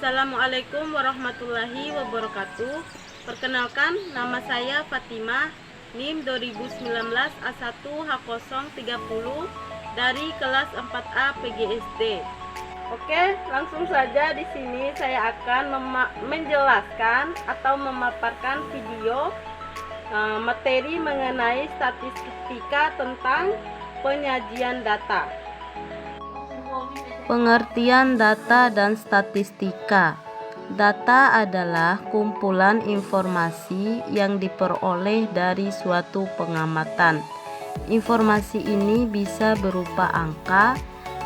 Assalamualaikum warahmatullahi wabarakatuh. Perkenalkan, nama saya Fatimah, NIM 2019 A1 H030 dari kelas 4A PGSD. Oke, langsung saja di sini saya akan menjelaskan atau memaparkan video materi mengenai statistika tentang penyajian data. Pengertian data dan statistika. Data adalah kumpulan informasi yang diperoleh dari suatu pengamatan. Informasi ini bisa berupa angka,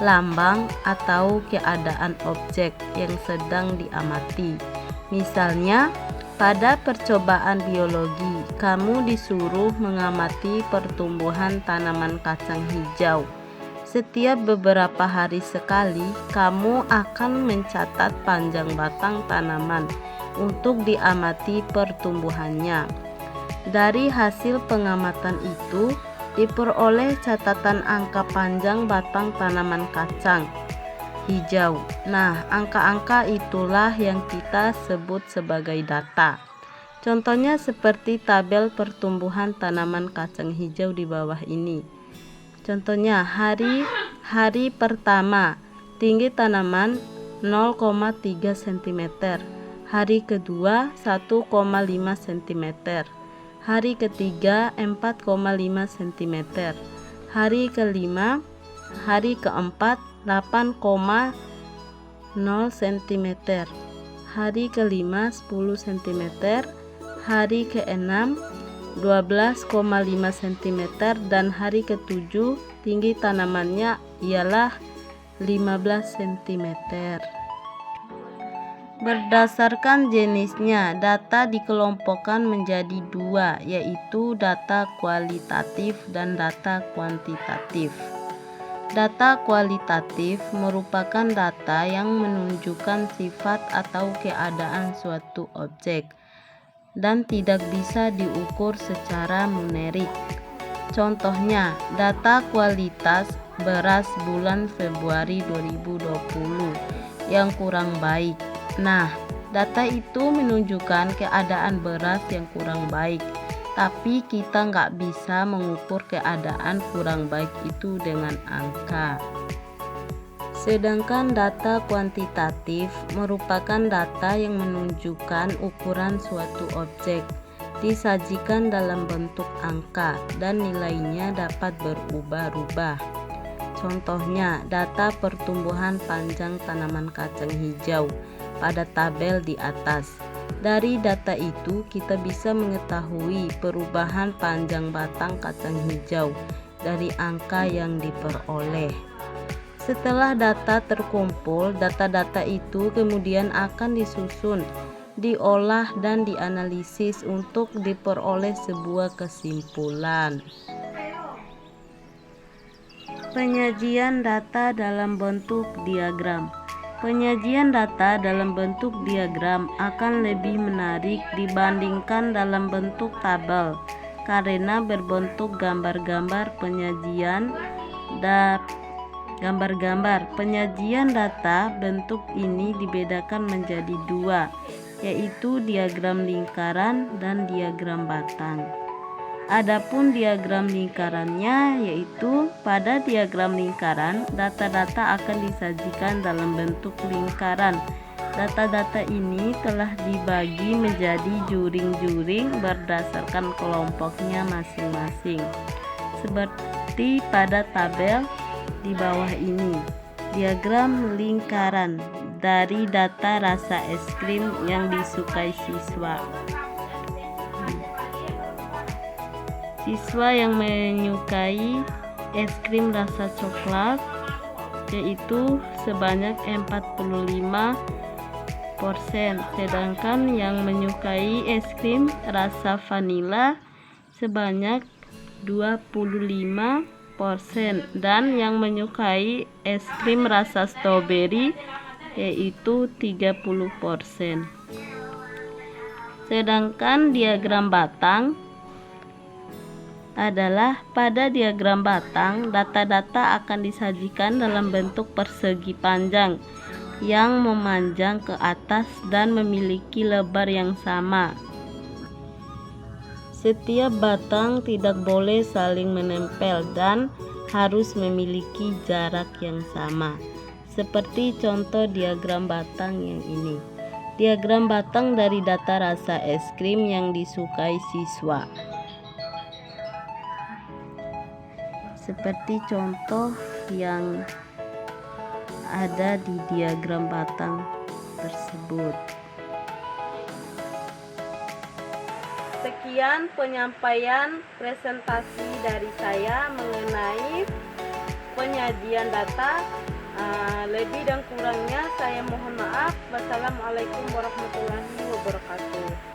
lambang, atau keadaan objek yang sedang diamati. Misalnya, pada percobaan biologi, kamu disuruh mengamati pertumbuhan tanaman kacang hijau. Setiap beberapa hari sekali, kamu akan mencatat panjang batang tanaman untuk diamati pertumbuhannya. Dari hasil pengamatan itu, diperoleh catatan angka panjang batang tanaman kacang hijau. Nah, angka-angka itulah yang kita sebut sebagai data. Contohnya seperti tabel pertumbuhan tanaman kacang hijau di bawah ini. Contohnya, hari pertama tinggi tanaman 0,3 cm, hari kedua 1,5 cm, hari ketiga 4,5 cm, hari keempat 8,0 cm, hari kelima 10 cm, hari keenam 12,5 cm, dan hari ketujuh tinggi tanamannya ialah 15 cm. Berdasarkan jenisnya, data dikelompokkan menjadi dua, yaitu data kualitatif dan data kuantitatif. Data kualitatif merupakan data yang menunjukkan sifat atau keadaan suatu objek dan tidak bisa diukur secara numerik. Contohnya, data kualitas beras bulan Februari 2020 yang kurang baik. Nah, data itu menunjukkan keadaan beras yang kurang baik, tapi kita nggak bisa mengukur keadaan kurang baik itu dengan angka. Sedangkan data kuantitatif merupakan data yang menunjukkan ukuran suatu objek, disajikan dalam bentuk angka, dan nilainya dapat berubah-ubah. Contohnya, data pertumbuhan panjang tanaman kacang hijau pada tabel di atas. Dari data itu, kita bisa mengetahui perubahan panjang batang kacang hijau dari angka yang diperoleh. Setelah data terkumpul, data-data itu kemudian akan disusun, diolah, dan dianalisis untuk diperoleh sebuah kesimpulan. Penyajian data dalam bentuk diagram. Penyajian data dalam bentuk diagram akan lebih menarik dibandingkan dalam bentuk tabel karena berbentuk gambar-gambar. Penyajian data bentuk ini dibedakan menjadi dua, yaitu diagram lingkaran dan diagram batang. Adapun diagram lingkarannya, yaitu pada diagram lingkaran data-data akan disajikan dalam bentuk lingkaran. Data-data ini telah dibagi menjadi juring-juring berdasarkan kelompoknya masing-masing, seperti pada tabel di bawah ini. Diagram lingkaran dari data rasa es krim yang disukai siswa. Siswa yang menyukai es krim rasa coklat yaitu sebanyak 45%, sedangkan yang menyukai es krim rasa vanila sebanyak 25%, dan yang menyukai es krim rasa stroberi yaitu 30%. Sedangkan diagram batang adalah pada diagram batang data-data akan disajikan dalam bentuk persegi panjang yang memanjang ke atas dan memiliki lebar yang sama. Setiap batang tidak boleh saling menempel dan harus memiliki jarak yang sama. Seperti contoh diagram batang yang ini. Diagram batang dari data rasa es krim yang disukai siswa. Seperti contoh yang ada di diagram batang tersebut. Sekian penyampaian presentasi dari saya mengenai penyajian data. Lebih dan kurangnya saya mohon maaf. Wassalamualaikum warahmatullahi wabarakatuh.